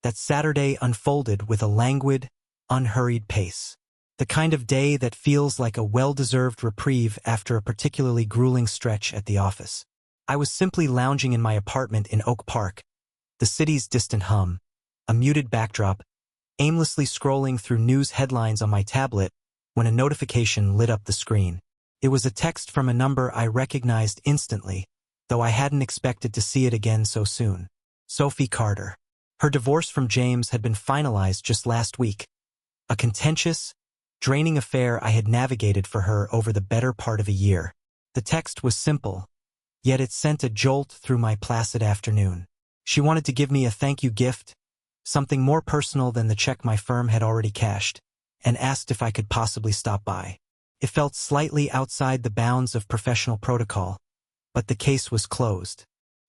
That Saturday unfolded with a languid, unhurried pace. The kind of day that feels like a well-deserved reprieve after a particularly grueling stretch at the office. I was simply lounging in my apartment in Oak Park, the city's distant hum, a muted backdrop, aimlessly scrolling through news headlines on my tablet when a notification lit up the screen. It was a text from a number I recognized instantly, though I hadn't expected to see it again so soon. Sophie Carter. Her divorce from James had been finalized just last week. A contentious, draining affair I had navigated for her over the better part of a year. The text was simple, yet it sent a jolt through my placid afternoon. She wanted to give me a thank you gift, something more personal than the check my firm had already cashed, and asked if I could possibly stop by. It felt slightly outside the bounds of professional protocol, but the case was closed.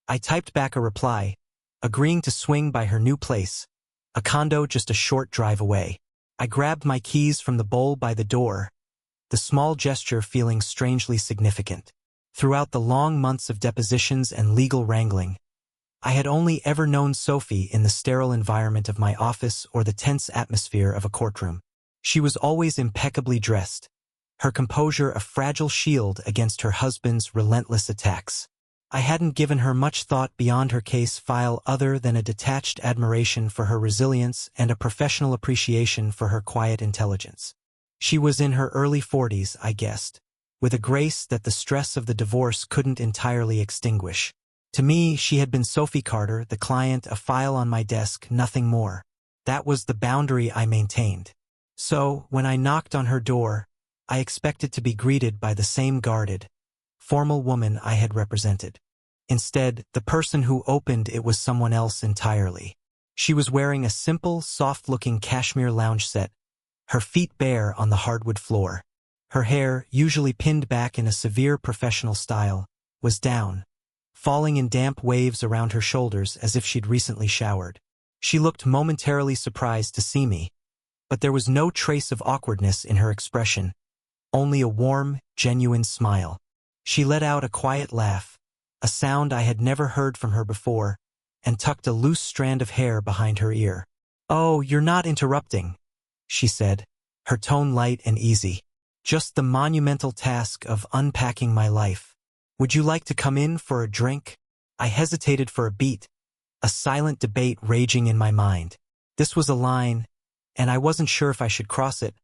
I typed back a reply, agreeing to swing by her new place, a condo just a short drive away. I grabbed my keys from the bowl by the door, the small gesture feeling strangely significant. Throughout the long months of depositions and legal wrangling, I had only ever known Sophie in the sterile environment of my office or the tense atmosphere of a courtroom. She was always impeccably dressed, her composure a fragile shield against her husband's relentless attacks. I hadn't given her much thought beyond her case file other than a detached admiration for her resilience and a professional appreciation for her quiet intelligence. She was in her early 40s, I guessed, with a grace that the stress of the divorce couldn't entirely extinguish. To me, she had been Sophie Carter, the client, a file on my desk, nothing more. That was the boundary I maintained. So, when I knocked on her door, I expected to be greeted by the same guarded, formal woman I had represented. Instead, the person who opened it was someone else entirely. She was wearing a simple, soft-looking cashmere lounge set, her feet bare on the hardwood floor. Her hair, usually pinned back in a severe professional style, was down, falling in damp waves around her shoulders as if she'd recently showered. She looked momentarily surprised to see me, but there was no trace of awkwardness in her expression, only a warm, genuine smile. She let out a quiet laugh, a sound I had never heard from her before, and tucked a loose strand of hair behind her ear. "Oh, you're not interrupting," she said, her tone light and easy. "Just the monumental task of unpacking my life. Would you like to come in for a drink?" I hesitated for a beat, a silent debate raging in my mind. This was a line, and I wasn't sure if I should cross it,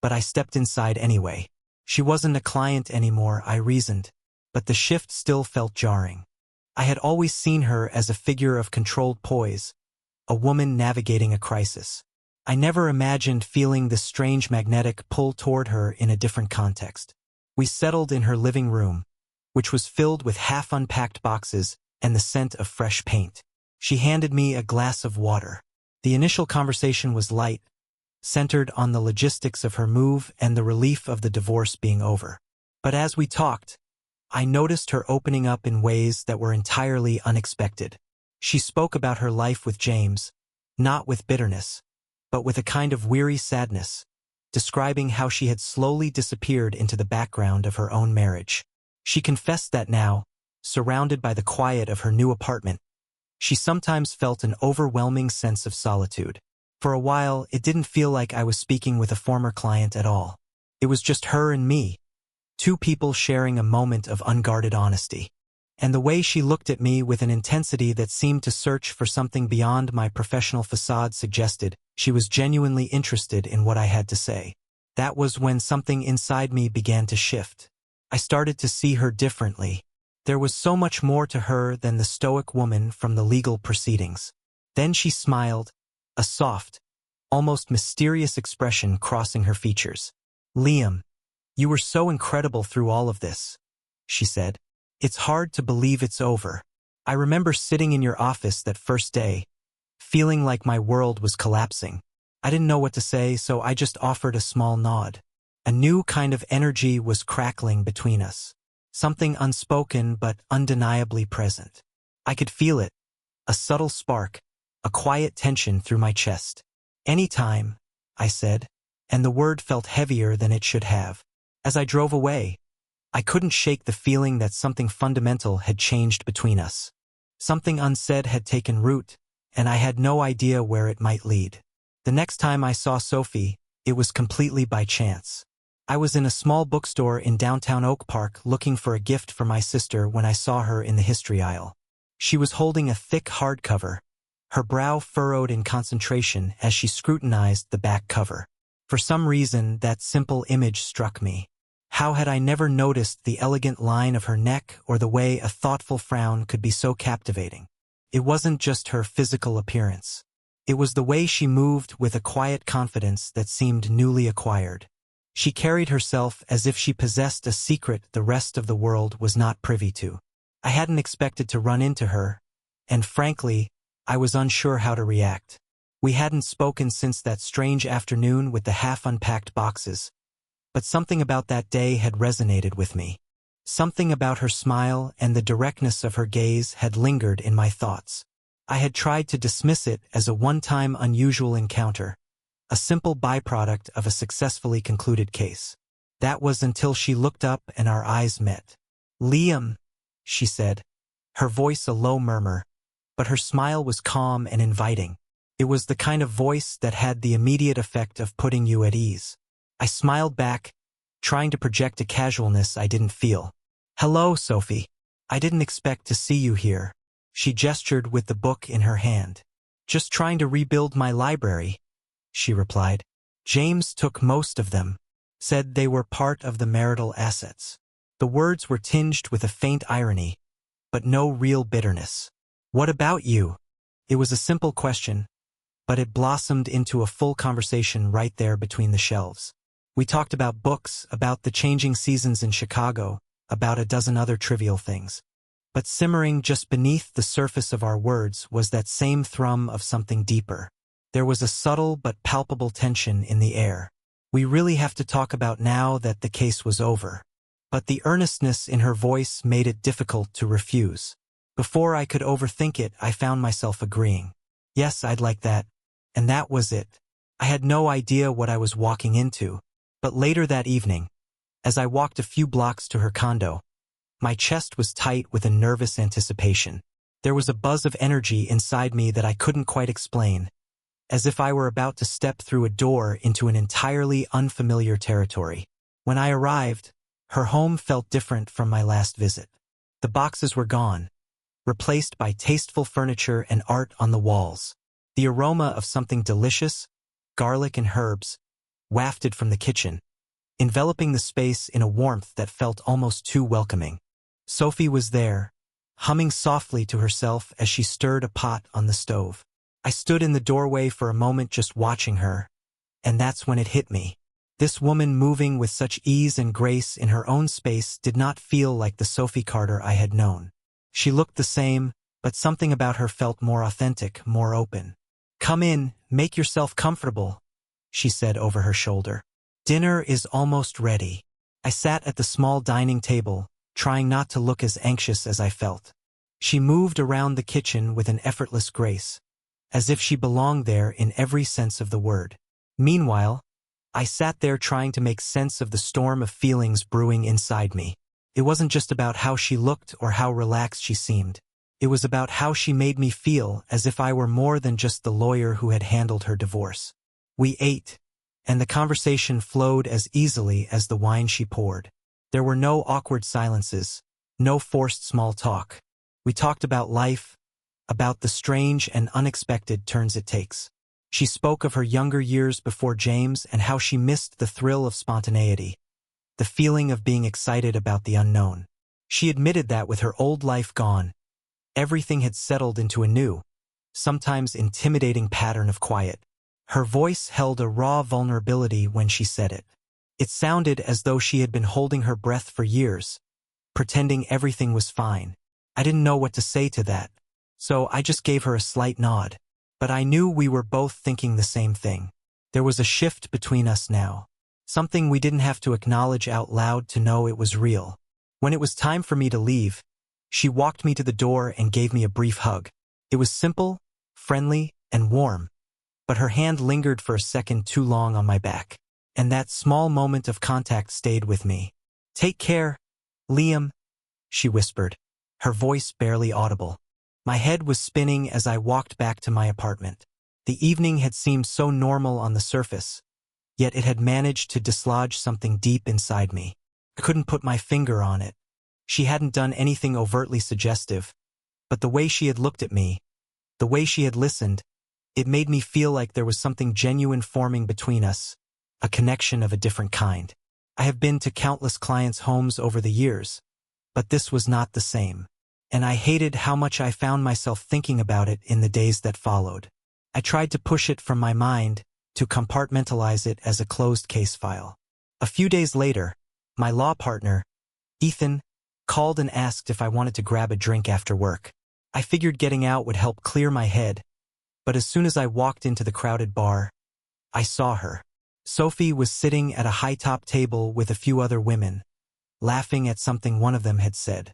but I stepped inside anyway. She wasn't a client anymore, I reasoned, but the shift still felt jarring. I had always seen her as a figure of controlled poise, a woman navigating a crisis. I never imagined feeling this strange magnetic pull toward her in a different context. We settled in her living room, which was filled with half-unpacked boxes and the scent of fresh paint. She handed me a glass of water. The initial conversation was light, centered on the logistics of her move and the relief of the divorce being over. But as we talked, I noticed her opening up in ways that were entirely unexpected. She spoke about her life with James, not with bitterness, but with a kind of weary sadness, describing how she had slowly disappeared into the background of her own marriage. She confessed that now, surrounded by the quiet of her new apartment, she sometimes felt an overwhelming sense of solitude. For a while, it didn't feel like I was speaking with a former client at all. It was just her and me, two people sharing a moment of unguarded honesty. And the way she looked at me with an intensity that seemed to search for something beyond my professional facade suggested she was genuinely interested in what I had to say. That was when something inside me began to shift. I started to see her differently. There was so much more to her than the stoic woman from the legal proceedings. Then she smiled, a soft, almost mysterious expression crossing her features. "Liam, you were so incredible through all of this," she said. "It's hard to believe it's over. I remember sitting in your office that first day, feeling like my world was collapsing. I didn't know what to say, so I just offered a small nod. A new kind of energy was crackling between us, something unspoken but undeniably present. I could feel it, a subtle spark, a quiet tension through my chest. "Anytime," I said, and the word felt heavier than it should have. As I drove away, I couldn't shake the feeling that something fundamental had changed between us. Something unsaid had taken root, and I had no idea where it might lead. The next time I saw Sophie, it was completely by chance. I was in a small bookstore in downtown Oak Park looking for a gift for my sister when I saw her in the history aisle. She was holding a thick hardcover, her brow furrowed in concentration as she scrutinized the back cover. For some reason, that simple image struck me. How had I never noticed the elegant line of her neck or the way a thoughtful frown could be so captivating? It wasn't just her physical appearance. It was the way she moved with a quiet confidence that seemed newly acquired. She carried herself as if she possessed a secret the rest of the world was not privy to. I hadn't expected to run into her, and frankly, I was unsure how to react. We hadn't spoken since that strange afternoon with the half-unpacked boxes, but something about that day had resonated with me. Something about her smile and the directness of her gaze had lingered in my thoughts. I had tried to dismiss it as a one-time unusual encounter, a simple byproduct of a successfully concluded case. That was until she looked up and our eyes met. "Liam," she said, her voice a low murmur, but her smile was calm and inviting. It was the kind of voice that had the immediate effect of putting you at ease. I smiled back, trying to project a casualness I didn't feel. "Hello, Sophie. I didn't expect to see you here." She gestured with the book in her hand. "Just trying to rebuild my library," she replied. "James took most of them, said they were part of the marital assets." The words were tinged with a faint irony, but no real bitterness. "What about you?" It was a simple question, but it blossomed into a full conversation right there between the shelves. We talked about books, about the changing seasons in Chicago, about a dozen other trivial things. But simmering just beneath the surface of our words was that same thrum of something deeper. There was a subtle but palpable tension in the air. We really have to talk about now that the case was over. But the earnestness in her voice made it difficult to refuse. Before I could overthink it, I found myself agreeing. Yes, I'd like that. And that was it. I had no idea what I was walking into. But later that evening, as I walked a few blocks to her condo, my chest was tight with a nervous anticipation. There was a buzz of energy inside me that I couldn't quite explain, as if I were about to step through a door into an entirely unfamiliar territory. When I arrived, her home felt different from my last visit. The boxes were gone, replaced by tasteful furniture and art on the walls. The aroma of something delicious, garlic and herbs, wafted from the kitchen, enveloping the space in a warmth that felt almost too welcoming. Sophie was there, humming softly to herself as she stirred a pot on the stove. I stood in the doorway for a moment just watching her, and that's when it hit me. This woman moving with such ease and grace in her own space did not feel like the Sophie Carter I had known. She looked the same, but something about her felt more authentic, more open. "Come in, make yourself comfortable," she said over her shoulder. "Dinner is almost ready." I sat at the small dining table, trying not to look as anxious as I felt. She moved around the kitchen with an effortless grace, as if she belonged there in every sense of the word. Meanwhile, I sat there trying to make sense of the storm of feelings brewing inside me. It wasn't just about how she looked or how relaxed she seemed. It was about how she made me feel as if I were more than just the lawyer who had handled her divorce. We ate, and the conversation flowed as easily as the wine she poured. There were no awkward silences, no forced small talk. We talked about life, about the strange and unexpected turns it takes. She spoke of her younger years before James and how she missed the thrill of spontaneity, the feeling of being excited about the unknown. She admitted that with her old life gone, everything had settled into a new, sometimes intimidating pattern of quiet. Her voice held a raw vulnerability when she said it. It sounded as though she had been holding her breath for years, pretending everything was fine. I didn't know what to say to that, so I just gave her a slight nod. But I knew we were both thinking the same thing. There was a shift between us now, something we didn't have to acknowledge out loud to know it was real. When it was time for me to leave, she walked me to the door and gave me a brief hug. It was simple, friendly, and warm, but her hand lingered for a second too long on my back, and that small moment of contact stayed with me. "Take care, Liam," she whispered, her voice barely audible. My head was spinning as I walked back to my apartment. The evening had seemed so normal on the surface, yet it had managed to dislodge something deep inside me. I couldn't put my finger on it. She hadn't done anything overtly suggestive, but the way she had looked at me, the way she had listened, it made me feel like there was something genuine forming between us, a connection of a different kind. I have been to countless clients' homes over the years, but this was not the same. And I hated how much I found myself thinking about it in the days that followed. I tried to push it from my mind, to compartmentalize it as a closed case file. A few days later, my law partner, Ethan, called and asked if I wanted to grab a drink after work. I figured getting out would help clear my head, but as soon as I walked into the crowded bar, I saw her. Sophie was sitting at a high-top table with a few other women, laughing at something one of them had said.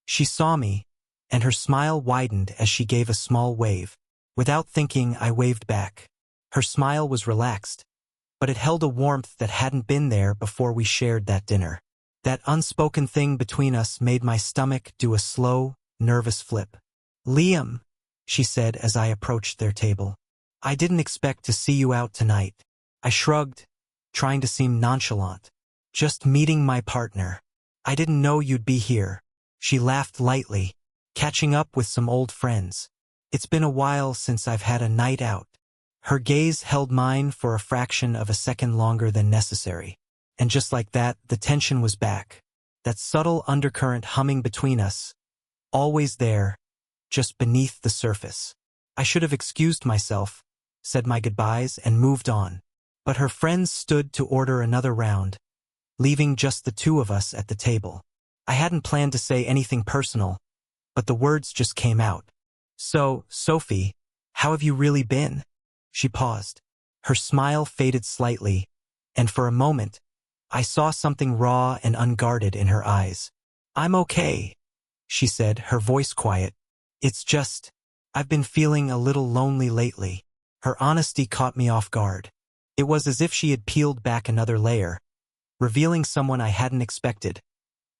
She saw me, and her smile widened as she gave a small wave. Without thinking, I waved back. Her smile was relaxed, but it held a warmth that hadn't been there before we shared that dinner. That unspoken thing between us made my stomach do a slow, nervous flip. "Liam," she said as I approached their table. "I didn't expect to see you out tonight." I shrugged, trying to seem nonchalant. "Just meeting my partner. I didn't know you'd be here." She laughed lightly, catching up with some old friends. "It's been a while since I've had a night out." Her gaze held mine for a fraction of a second longer than necessary. And just like that, the tension was back. That subtle undercurrent humming between us, always there, just beneath the surface. I should have excused myself, said my goodbyes, and moved on. But her friends stood to order another round, leaving just the two of us at the table. I hadn't planned to say anything personal, but the words just came out. "So, Sophie, how have you really been?" She paused. Her smile faded slightly, and for a moment, I saw something raw and unguarded in her eyes. "I'm okay," she said, her voice quiet. "It's just, I've been feeling a little lonely lately." Her honesty caught me off guard. It was as if she had peeled back another layer, revealing someone I hadn't expected.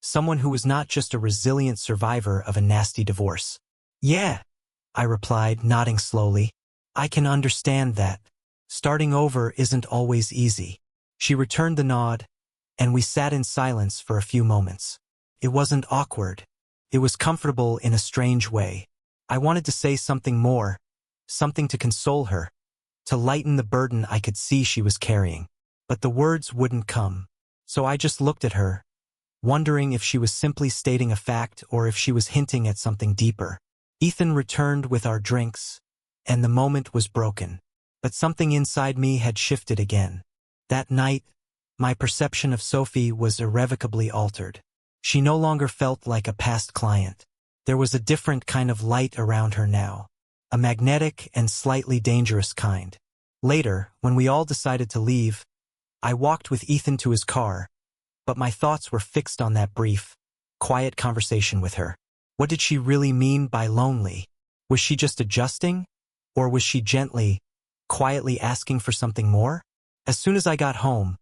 Someone who was not just a resilient survivor of a nasty divorce. "Yeah," I replied, nodding slowly. "I can understand that. Starting over isn't always easy." She returned the nod, and we sat in silence for a few moments. It wasn't awkward. It was comfortable in a strange way. I wanted to say something more, something to console her, to lighten the burden I could see she was carrying. But the words wouldn't come. So I just looked at her, wondering if she was simply stating a fact or if she was hinting at something deeper. Ethan returned with our drinks, and the moment was broken. But something inside me had shifted again. That night, my perception of Sophie was irrevocably altered. She no longer felt like a past client. There was a different kind of light around her now, a magnetic and slightly dangerous kind. Later, when we all decided to leave, I walked with Ethan to his car, but my thoughts were fixed on that brief, quiet conversation with her. What did she really mean by lonely? Was she just adjusting? Or was she gently, quietly asking for something more? As soon as I got home,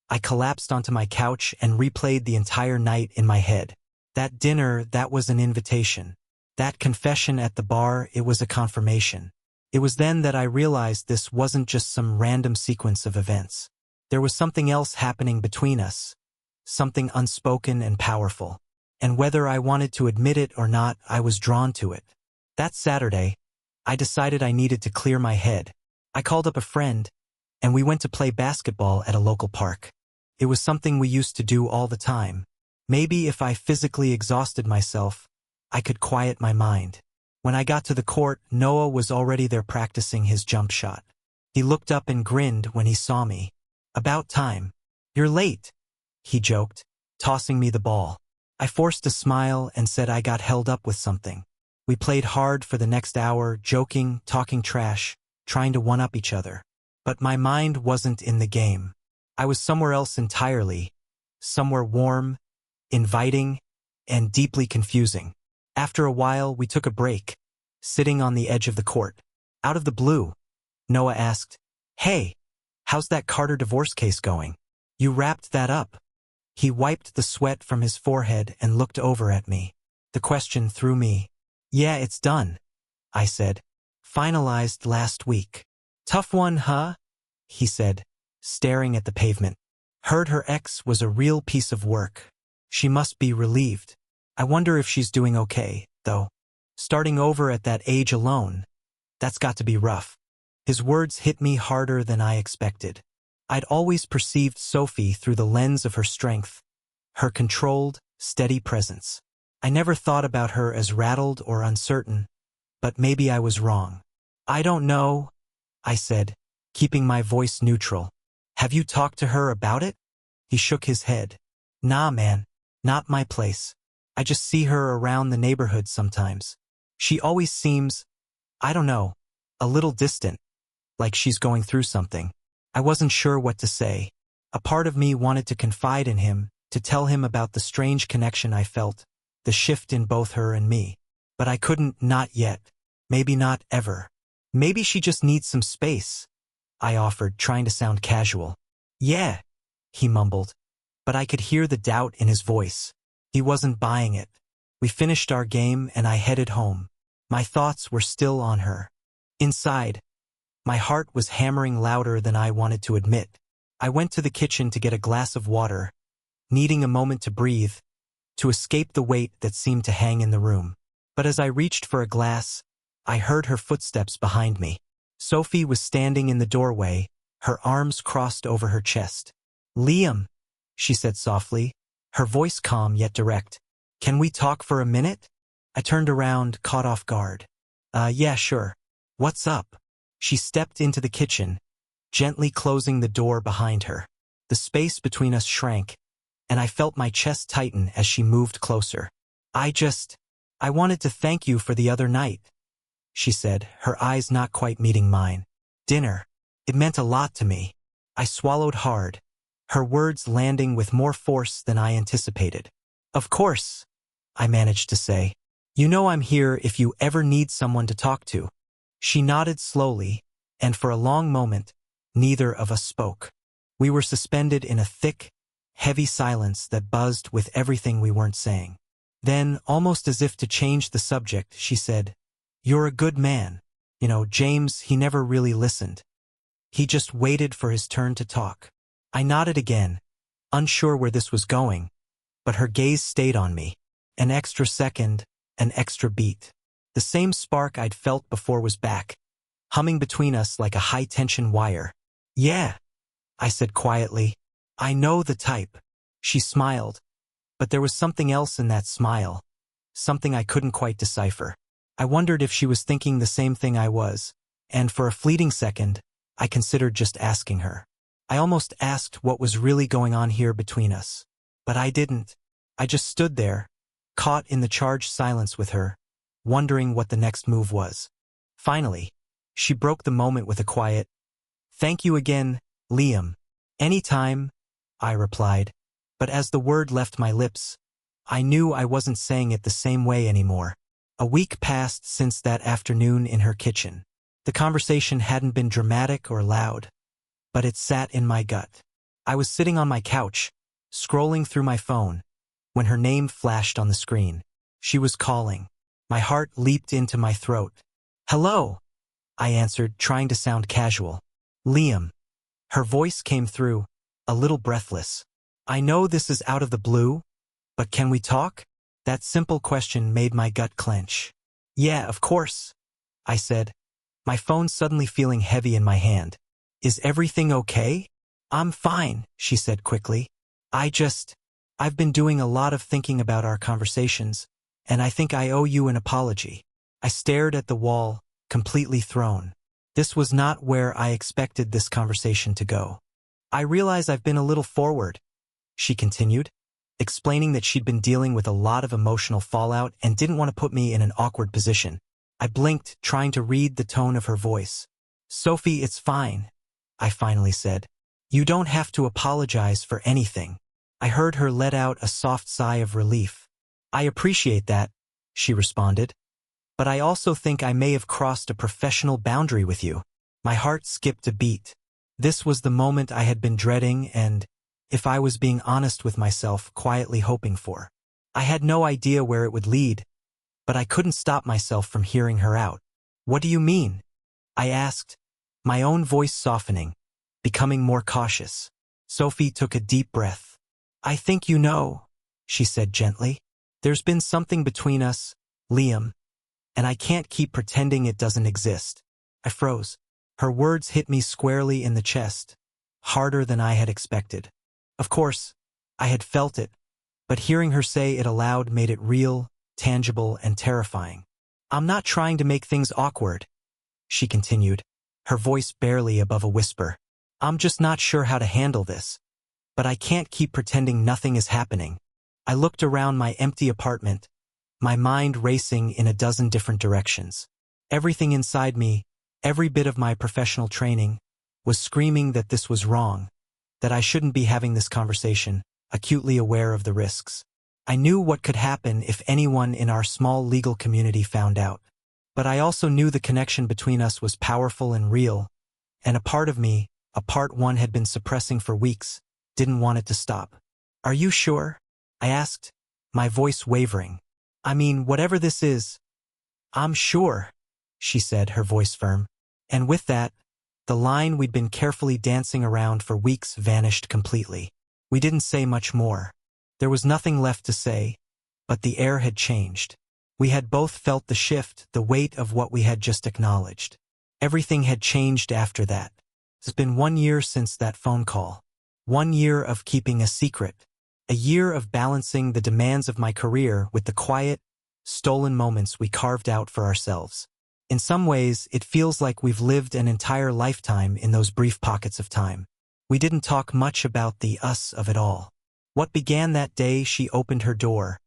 I collapsed onto my couch and replayed the entire night in my head. That dinner, that was an invitation. That confession at the bar, it was a confirmation. It was then that I realized this wasn't just some random sequence of events. There was something else happening between us, something unspoken and powerful. And whether I wanted to admit it or not, I was drawn to it. That Saturday, I decided I needed to clear my head. I called up a friend, and we went to play basketball at a local park. It was something we used to do all the time. Maybe if I physically exhausted myself, I could quiet my mind. When I got to the court, Noah was already there practicing his jump shot. He looked up and grinned when he saw me. "About time. You're late," he joked, tossing me the ball. I forced a smile and said I got held up with something. We played hard for the next hour, joking, talking trash, trying to one-up each other. But my mind wasn't in the game. I was somewhere else entirely, somewhere warm, inviting, and deeply confusing. After a while, we took a break, sitting on the edge of the court. Out of the blue, Noah asked, "Hey, how's that Carter divorce case going? You wrapped that up?" He wiped the sweat from his forehead and looked over at me. The question threw me. "Yeah, it's done," I said. Finalized last week. Tough one, huh? He said, staring at the pavement. Heard her ex was a real piece of work. She must be relieved. I wonder if she's doing okay, though. Starting over at that age alone, that's got to be rough. His words hit me harder than I expected. I'd always perceived Sophie through the lens of her strength, her controlled, steady presence. I never thought about her as rattled or uncertain, but maybe I was wrong. I don't know, I said, keeping my voice neutral. Have you talked to her about it? He shook his head. Nah, man, not my place. I just see her around the neighborhood sometimes. She always seems, I don't know, a little distant, like she's going through something. I wasn't sure what to say. A part of me wanted to confide in him, to tell him about the strange connection I felt, the shift in both her and me. But I couldn't, not yet. Maybe not ever. Maybe she just needs some space, I offered, trying to sound casual. Yeah, he mumbled, but I could hear the doubt in his voice. He wasn't buying it. We finished our game and I headed home. My thoughts were still on her. Inside, my heart was hammering louder than I wanted to admit. I went to the kitchen to get a glass of water, needing a moment to breathe, to escape the weight that seemed to hang in the room. But as I reached for a glass, I heard her footsteps behind me. Sophie was standing in the doorway, her arms crossed over her chest. Liam, she said softly, her voice calm yet direct. Can we talk for a minute? I turned around, caught off guard. Yeah, sure. What's up? She stepped into the kitchen, gently closing the door behind her. The space between us shrank, and I felt my chest tighten as she moved closer. I wanted to thank you for the other night, she said, her eyes not quite meeting mine. Dinner. It meant a lot to me. I swallowed hard, her words landing with more force than I anticipated. Of course, I managed to say. You know I'm here if you ever need someone to talk to. She nodded slowly, and for a long moment, neither of us spoke. We were suspended in a thick, heavy silence that buzzed with everything we weren't saying. Then, almost as if to change the subject, she said, You're a good man. You know, James, he never really listened. He just waited for his turn to talk. I nodded again, unsure where this was going, but her gaze stayed on me. An extra second, an extra beat. The same spark I'd felt before was back, humming between us like a high-tension wire. Yeah, I said quietly. I know the type. She smiled, but there was something else in that smile, something I couldn't quite decipher. I wondered if she was thinking the same thing I was, and for a fleeting second, I considered just asking her. I almost asked what was really going on here between us. But I didn't. I just stood there, caught in the charged silence with her, wondering what the next move was. Finally, she broke the moment with a quiet, Thank you again, Liam. Anytime, I replied. But as the word left my lips, I knew I wasn't saying it the same way anymore. A week passed since that afternoon in her kitchen. The conversation hadn't been dramatic or loud, but it sat in my gut. I was sitting on my couch, scrolling through my phone, when her name flashed on the screen. She was calling. My heart leaped into my throat. Hello, I answered, trying to sound casual. Liam. Her voice came through, a little breathless. I know this is out of the blue, but can we talk? That simple question made my gut clench. Yeah, of course, I said, my phone suddenly feeling heavy in my hand. Is everything okay? I'm fine, she said quickly. I've been doing a lot of thinking about our conversations, and I think I owe you an apology. I stared at the wall, completely thrown. This was not where I expected this conversation to go. I realize I've been a little forward, she continued, explaining that she'd been dealing with a lot of emotional fallout and didn't want to put me in an awkward position. I blinked, trying to read the tone of her voice. Sophie, it's fine, I finally said. You don't have to apologize for anything. I heard her let out a soft sigh of relief. I appreciate that, she responded. But I also think I may have crossed a professional boundary with you. My heart skipped a beat. This was the moment I had been dreading and, if I was being honest with myself, quietly hoping for. I had no idea where it would lead, but I couldn't stop myself from hearing her out. What do you mean? I asked, my own voice softening, becoming more cautious. Sophie took a deep breath. I think you know, she said gently. There's been something between us, Liam, and I can't keep pretending it doesn't exist. I froze. Her words hit me squarely in the chest, harder than I had expected. Of course, I had felt it, but hearing her say it aloud made it real, tangible, and terrifying. I'm not trying to make things awkward, she continued, her voice barely above a whisper. I'm just not sure how to handle this. But I can't keep pretending nothing is happening. I looked around my empty apartment, my mind racing in a dozen different directions. Everything inside me, every bit of my professional training, was screaming that this was wrong, that I shouldn't be having this conversation, acutely aware of the risks. I knew what could happen if anyone in our small legal community found out. But I also knew the connection between us was powerful and real, and a part of me, a part one had been suppressing for weeks, didn't want it to stop. Are you sure? I asked, my voice wavering. I mean, whatever this is, I'm sure, she said, her voice firm. And with that, the line we'd been carefully dancing around for weeks vanished completely. We didn't say much more. There was nothing left to say, but the air had changed. We had both felt the shift, the weight of what we had just acknowledged. Everything had changed after that. It's been 1 year since that phone call. 1 year of keeping a secret. A year of balancing the demands of my career with the quiet, stolen moments we carved out for ourselves. In some ways, it feels like we've lived an entire lifetime in those brief pockets of time. We didn't talk much about the us of it all. What began that day she opened her door,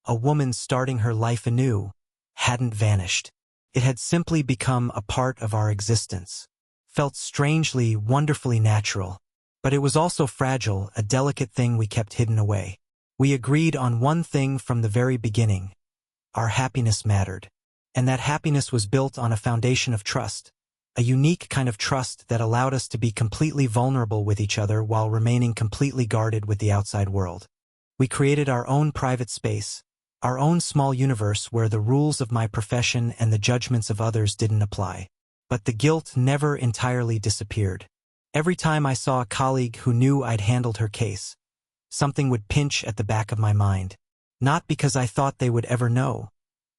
a woman starting her life anew, hadn't vanished. It had simply become a part of our existence. Felt strangely, wonderfully natural. But it was also fragile, a delicate thing we kept hidden away. We agreed on one thing from the very beginning. Our happiness mattered. And that happiness was built on a foundation of trust, a unique kind of trust that allowed us to be completely vulnerable with each other while remaining completely guarded with the outside world. We created our own private space, our own small universe where the rules of my profession and the judgments of others didn't apply. But the guilt never entirely disappeared. Every time I saw a colleague who knew I'd handled her case, something would pinch at the back of my mind. Not because I thought they would ever know,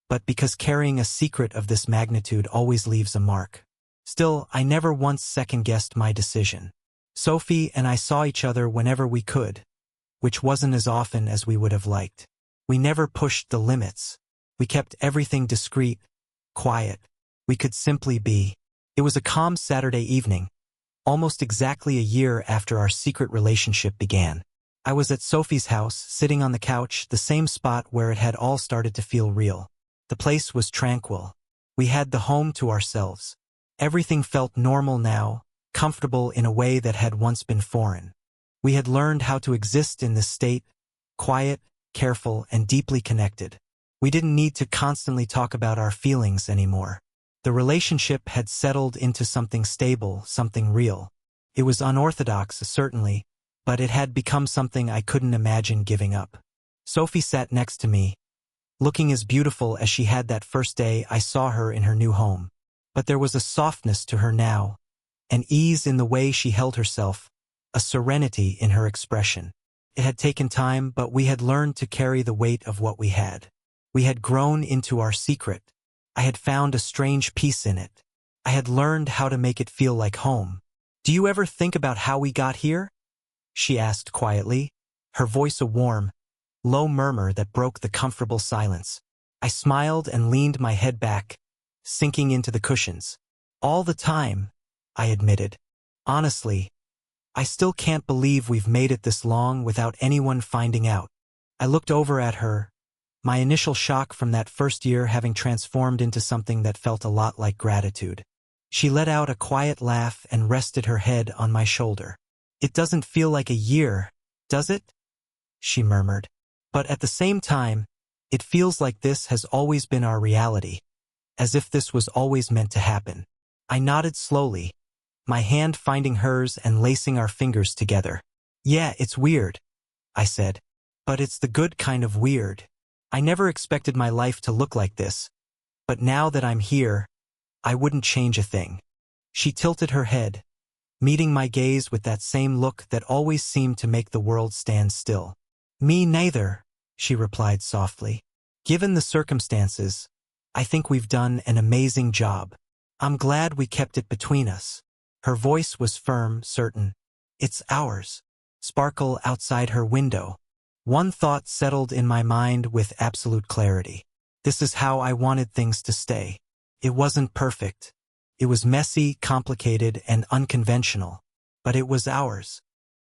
but because carrying a secret of this magnitude always leaves a mark. Still, I never once second-guessed my decision. Sophie and I saw each other whenever we could, which wasn't as often as we would have liked. We never pushed the limits. We kept everything discreet, quiet. We could simply be. It was a calm Saturday evening, almost exactly a year after our secret relationship began. I was at Sophie's house, sitting on the couch, the same spot where it had all started to feel real. The place was tranquil. We had the home to ourselves. Everything felt normal now, comfortable in a way that had once been foreign. We had learned how to exist in this state, quiet, careful, and deeply connected. We didn't need to constantly talk about our feelings anymore. The relationship had settled into something stable, something real. It was unorthodox, certainly, but it had become something I couldn't imagine giving up. Sophie sat next to me, looking as beautiful as she had that first day I saw her in her new home. But there was a softness to her now, an ease in the way she held herself, a serenity in her expression. It had taken time, but we had learned to carry the weight of what we had. We had grown into our secret. I had found a strange peace in it. I had learned how to make it feel like home. Do you ever think about how we got here? She asked quietly, her voice a warm, low murmur that broke the comfortable silence. I smiled and leaned my head back, sinking into the cushions. All the time, I admitted. Honestly, I still can't believe we've made it this long without anyone finding out. I looked over at her, my initial shock from that first year having transformed into something that felt a lot like gratitude. She let out a quiet laugh and rested her head on my shoulder. It doesn't feel like a year, does it? She murmured. But at the same time, it feels like this has always been our reality, as if this was always meant to happen. I nodded slowly, my hand finding hers and lacing our fingers together. Yeah, it's weird, I said. But it's the good kind of weird. I never expected my life to look like this. But now that I'm here, I wouldn't change a thing. She tilted her head, meeting my gaze with that same look that always seemed to make the world stand still. Me neither, she replied softly. Given the circumstances, I think we've done an amazing job. I'm glad we kept it between us. Her voice was firm, certain. It's ours. Sparkle outside her window. One thought settled in my mind with absolute clarity. This is how I wanted things to stay. It wasn't perfect. It was messy, complicated, and unconventional. But it was ours.